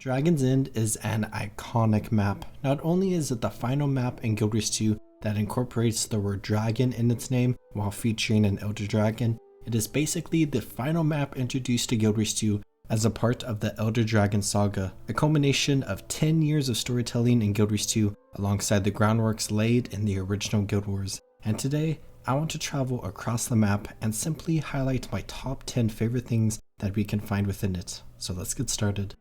Dragon's End is an iconic map. Not only is it the final map in Guild Wars 2 that incorporates the word dragon in its name while featuring an elder dragon, it is basically the final map introduced to Guild Wars 2 as a part of the Elder Dragon saga, a culmination of 10 years of storytelling in Guild Wars 2 alongside the groundworks laid in the original Guild Wars. And today, I want to travel across the map and simply highlight my top 10 favorite things that we can find within it. So let's get started.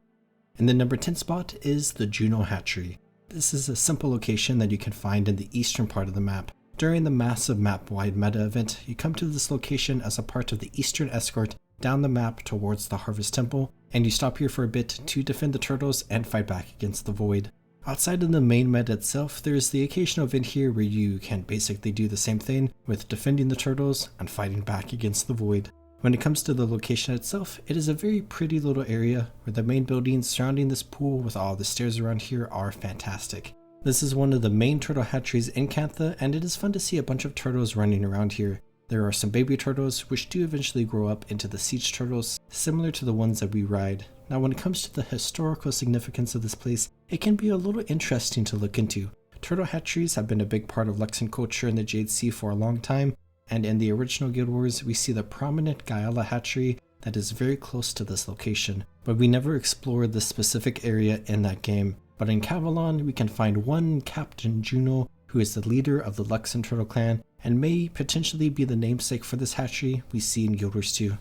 In the number 10 spot is the Juno Hatchery. This is a simple location that you can find in the eastern part of the map. During the massive map-wide meta event, you come to this location as a part of the eastern escort down the map towards the Harvest Temple, and you stop here for a bit to defend the turtles and fight back against the Void. Outside of the main meta itself, there is the occasional event here where you can basically do the same thing with defending the turtles and fighting back against the Void. When it comes to the location itself, it is a very pretty little area where the main buildings surrounding this pool with all the stairs around here are fantastic. This is one of the main turtle hatcheries in Cantha, and it is fun to see a bunch of turtles running around here. There are some baby turtles which do eventually grow up into the siege turtles, similar to the ones that we ride. Now when it comes to the historical significance of this place, it can be a little interesting to look into. Turtle hatcheries have been a big part of Luxan culture in the Jade Sea for a long time, and in the original Guild Wars we see the prominent Guyala hatchery that is very close to this location, but we never explored this specific area in that game. But in Cavalon we can find one Captain Juno, who is the leader of the Luxan Turtle clan and may potentially be the namesake for this hatchery we see in Guild Wars 2.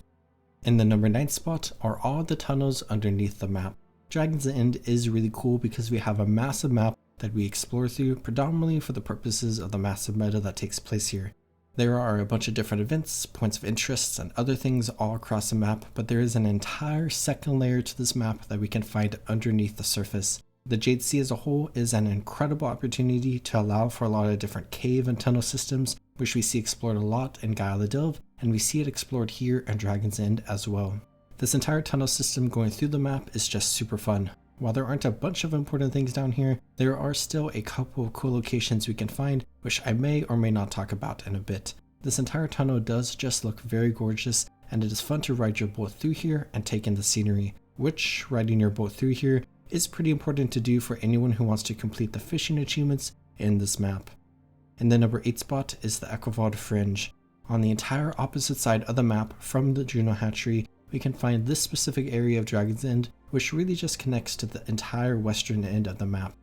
In the number 9 spot are all the tunnels underneath the map. Dragon's End is really cool because we have a massive map that we explore through predominantly for the purposes of the massive meta that takes place here. There are a bunch of different events, points of interest, and other things all across the map, but there is an entire second layer to this map that we can find underneath the surface. The Jade Sea as a whole is an incredible opportunity to allow for a lot of different cave and tunnel systems, which we see explored a lot in Guyala Delve, and we see it explored here in Dragon's End as well. This entire tunnel system going through the map is just super fun. While there aren't a bunch of important things down here, there are still a couple of cool locations we can find, which I may or may not talk about in a bit. This entire tunnel does just look very gorgeous, and it is fun to ride your boat through here and take in the scenery, which riding your boat through here is pretty important to do for anyone who wants to complete the fishing achievements in this map. In the number 8 spot is the Echovald Fringe. On the entire opposite side of the map from the Juno Hatchery, we can find this specific area of Dragon's End, which really just connects to the entire western end of the map.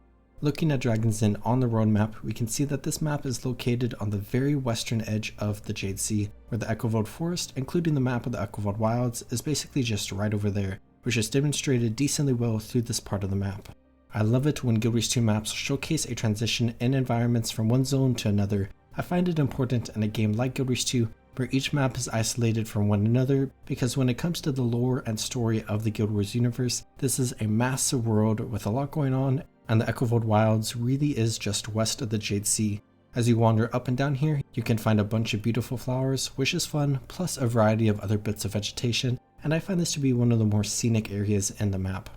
Looking at Dragon's End on the road map, we can see that this map is located on the very western edge of the Jade Sea, where the Echovald Forest, including the map of the Echovald Wilds, is basically just right over there, which is demonstrated decently well through this part of the map. I love it when Guild Wars 2 maps showcase a transition in environments from one zone to another. I find it important in a game like Guild Wars 2 where each map is isolated from one another, because when it comes to the lore and story of the Guild Wars universe, this is a massive world with a lot going on, and the Echovald Wilds really is just west of the Jade Sea. As you wander up and down here, you can find a bunch of beautiful flowers, which is fun, plus a variety of other bits of vegetation, and I find this to be one of the more scenic areas in the map.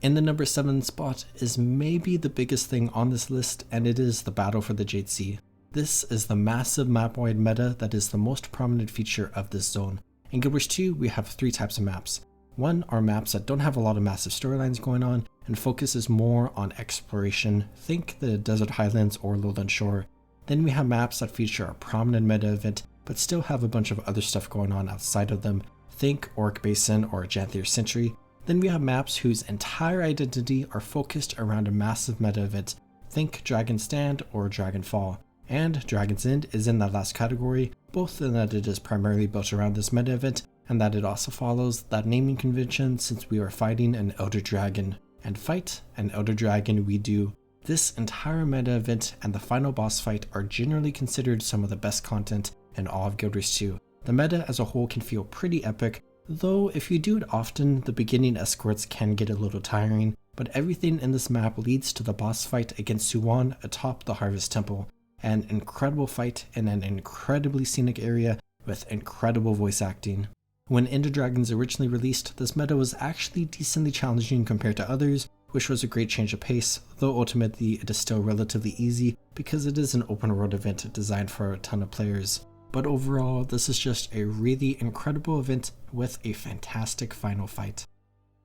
In the number 7 spot is maybe the biggest thing on this list, and it is the battle for the Jade Sea. This is the massive map-wide meta that is the most prominent feature of this zone. In Guild Wars 2, we have 3 types of maps. One are maps that don't have a lot of massive storylines going on and focuses more on exploration, think the Desert Highlands or Lowland Shore. Then we have maps that feature a prominent meta event but still have a bunch of other stuff going on outside of them, think Orc Basin or Janthier Century. Then we have maps whose entire identity are focused around a massive meta event, think Dragon Stand or Dragon Fall. And Dragon's End is in that last category, both in that it is primarily built around this meta event and that it also follows that naming convention since we are fighting an Elder Dragon. And fight an Elder Dragon we do. This entire meta event and the final boss fight are generally considered some of the best content in all of Guild Wars 2. The meta as a whole can feel pretty epic, though if you do it often, the beginning escorts can get a little tiring, but everything in this map leads to the boss fight against Suwan atop the Harvest Temple. An incredible fight in an incredibly scenic area with incredible voice acting. When Ender Dragons originally released, this meta was actually decently challenging compared to others, which was a great change of pace, though ultimately it is still relatively easy because it is an open world event designed for a ton of players. But overall, this is just a really incredible event with a fantastic final fight.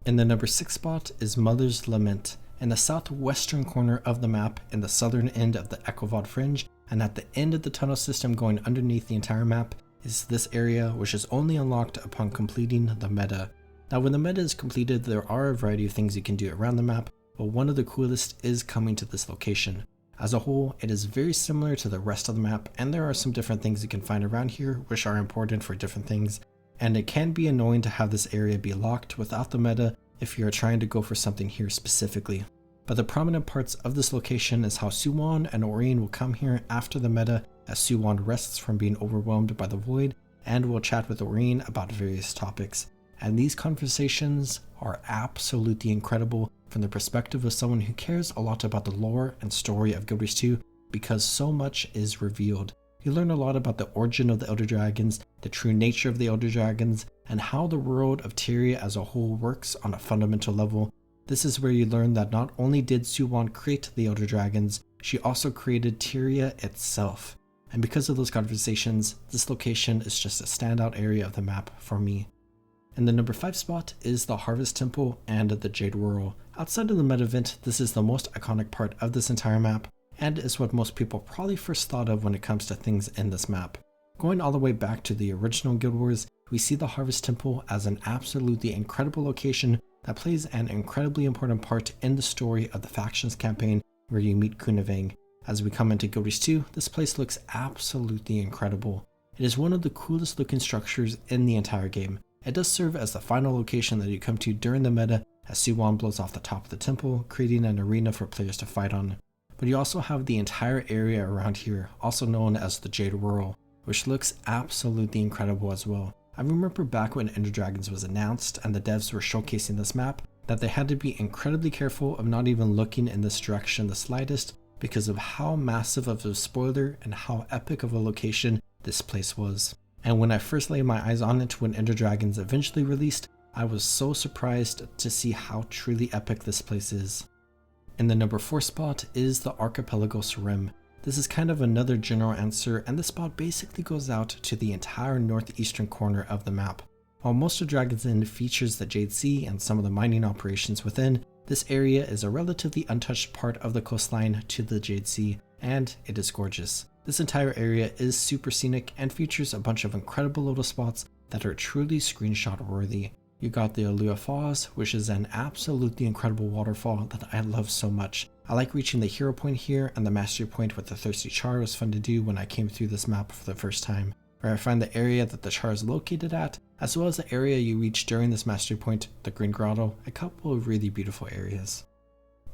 In the number 6 spot is Mother's Lament, in the southwestern corner of the map in the southern end of the Echovald Fringe, and at the end of the tunnel system going underneath the entire map is this area, which is only unlocked upon completing the meta. Now when the meta is completed, there are a variety of things you can do around the map, but one of the coolest is coming to this location. As a whole, it is very similar to the rest of the map, and there are some different things you can find around here which are important for different things, and it can be annoying to have this area be locked without the meta if you are trying to go for something here specifically. But the prominent parts of this location is how Suwon and Oreen will come here after the meta, as Suwon rests from being overwhelmed by the void, and will chat with Oreen about various topics. And these conversations are absolutely incredible from the perspective of someone who cares a lot about the lore and story of Guild Wars 2, because so much is revealed. You learn a lot about the origin of the Elder Dragons, the true nature of the Elder Dragons, and how the world of Tyria as a whole works on a fundamental level. This is where you learn that not only did Suwon create the Elder Dragons, she also created Tyria itself. And because of those conversations, this location is just a standout area of the map for me. In the number 5 spot is the Harvest Temple and the Jade Whirl. Outside of the meta event, this is the most iconic part of this entire map, and is what most people probably first thought of when it comes to things in this map. Going all the way back to the original Guild Wars, we see the Harvest Temple as an absolutely incredible location that plays an incredibly important part in the story of the Factions campaign where you meet Kunavang. As we come into Guild Wars 2, this place looks absolutely incredible. It is one of the coolest looking structures in the entire game. It does serve as the final location that you come to during the meta, as Suwon blows off the top of the temple, creating an arena for players to fight on. But you also have the entire area around here, also known as the Jade Whirl, which looks absolutely incredible as well. I remember back when Ender Dragons was announced and the devs were showcasing this map, that they had to be incredibly careful of not even looking in this direction the slightest, because of how massive of a spoiler and how epic of a location this place was. And when I first laid my eyes on it when Ender Dragons eventually released, I was so surprised to see how truly epic this place is. In the number 4 spot is the Archipelagos Rim. This is kind of another general answer, and this spot basically goes out to the entire northeastern corner of the map. While most of Dragon's End features the Jade Sea and some of the mining operations within, this area is a relatively untouched part of the coastline to the Jade Sea, and it is gorgeous. This entire area is super scenic and features a bunch of incredible little spots that are truly screenshot worthy. You got the Alua Falls, which is an absolutely incredible waterfall that I love so much. I like reaching the hero point here, and the mastery point with the Thirsty Char was fun to do when I came through this map for the first time, where I find the area that the char is located at, as well as the area you reach during this mastery point, the Green Grotto, a couple of really beautiful areas.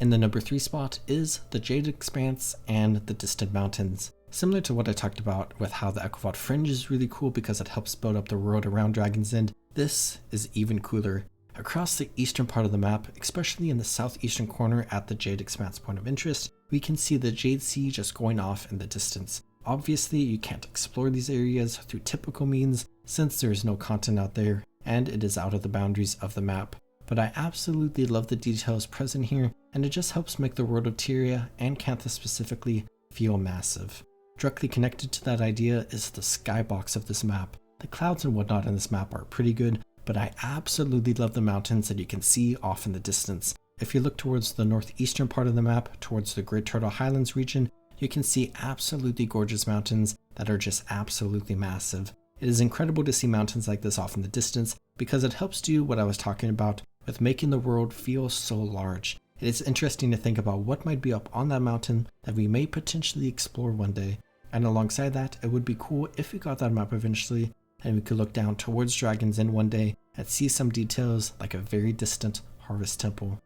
In the number 3 spot is the Jade Expanse and the Distant Mountains. Similar to what I talked about with how the Echovald Fringe is really cool because it helps build up the world around Dragon's End, this is even cooler. Across the eastern part of the map, especially in the southeastern corner at the Jade Expanse point of interest, we can see the Jade Sea just going off in the distance. Obviously, you can't explore these areas through typical means since there is no content out there and it is out of the boundaries of the map. But I absolutely love the details present here, and it just helps make the world of Tyria, and Cantha specifically, feel massive. Directly connected to that idea is the skybox of this map. The clouds and whatnot in this map are pretty good, but I absolutely love the mountains that you can see off in the distance. If you look towards the northeastern part of the map, towards the Great Turtle Highlands region, you can see absolutely gorgeous mountains that are just absolutely massive. It is incredible to see mountains like this off in the distance because it helps do what I was talking about with making the world feel so large. It is interesting to think about what might be up on that mountain that we may potentially explore one day. And alongside that, it would be cool if we got that map eventually and we could look down towards Dragon's End one day and see some details like a very distant Harvest Temple.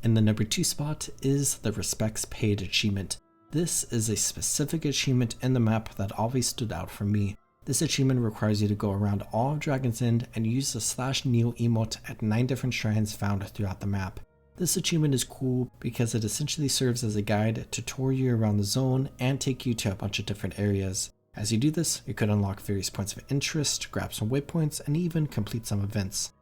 In the number 2 spot is the Respects Paid achievement. This is a specific achievement in the map that always stood out for me. This achievement requires you to go around all of Dragon's End and use the /Neo emote at 9 different shrines found throughout the map. This achievement is cool because it essentially serves as a guide to tour you around the zone and take you to a bunch of different areas. As you do this, you could unlock various points of interest, grab some waypoints, and even complete some events.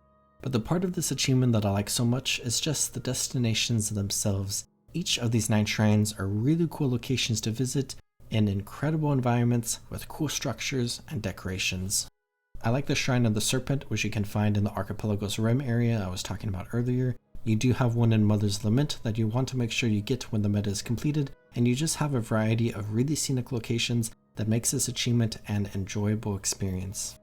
But the part of this achievement that I like so much is just the destinations themselves. Each of these 9 shrines are really cool locations to visit in incredible environments with cool structures and decorations. I like the Shrine of the Serpent, which you can find in the Archipelagos Rim area I was talking about earlier. You do have one in Mother's Lament that you want to make sure you get when the meta is completed, and you just have a variety of really scenic locations that makes this achievement an enjoyable experience.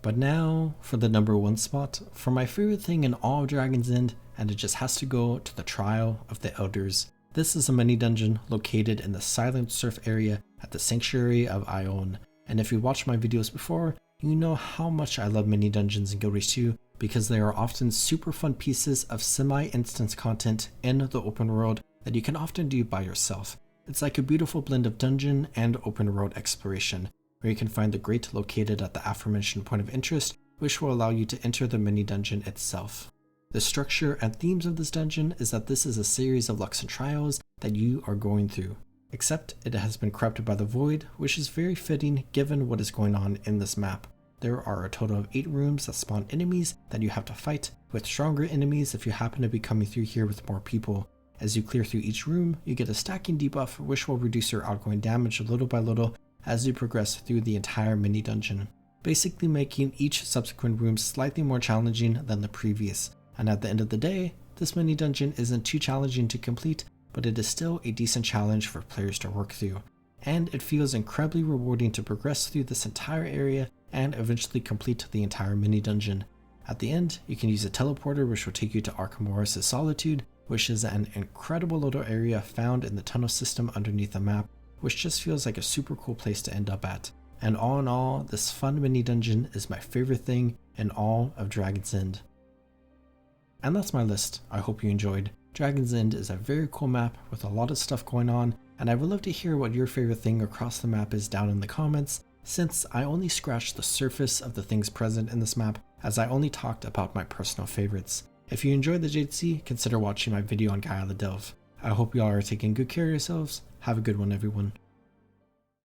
But now for the number 1 spot, for my favorite thing in all of Dragon's End, and it just has to go to the Trial of the Elders. This is a mini dungeon located in the Silent Surf area at the Sanctuary of Ion, and if you watched my videos before, you know how much I love mini dungeons in Guild Wars 2 because they are often super fun pieces of semi-instance content in the open world that you can often do by yourself. It's like a beautiful blend of dungeon and open world exploration, where you can find the grate located at the aforementioned point of interest, which will allow you to enter the mini dungeon itself. The structure and themes of this dungeon is that this is a series of Luxon trials that you are going through, except it has been corrupted by the Void, which is very fitting given what is going on in this map. There are a total of 8 rooms that spawn enemies that you have to fight, with stronger enemies if you happen to be coming through here with more people. As you clear through each room, you get a stacking debuff which will reduce your outgoing damage little by little as you progress through the entire mini dungeon, basically making each subsequent room slightly more challenging than the previous. And at the end of the day, this mini dungeon isn't too challenging to complete, but it is still a decent challenge for players to work through. And it feels incredibly rewarding to progress through this entire area and eventually complete the entire mini dungeon. At the end, you can use a teleporter which will take you to Archimedes' Solitude, which is an incredible little area found in the tunnel system underneath the map, which just feels like a super cool place to end up at. And all in all, this fun mini dungeon is my favorite thing in all of Dragon's End. And that's my list. I hope you enjoyed. Dragon's End is a very cool map with a lot of stuff going on, and I would love to hear what your favorite thing across the map is down in the comments, since I only scratched the surface of the things present in this map, as I only talked about my personal favorites. If you enjoyed the Jade Sea, consider watching my video on Gaia the Delve. I hope you all are taking good care of yourselves. Have a good one, everyone.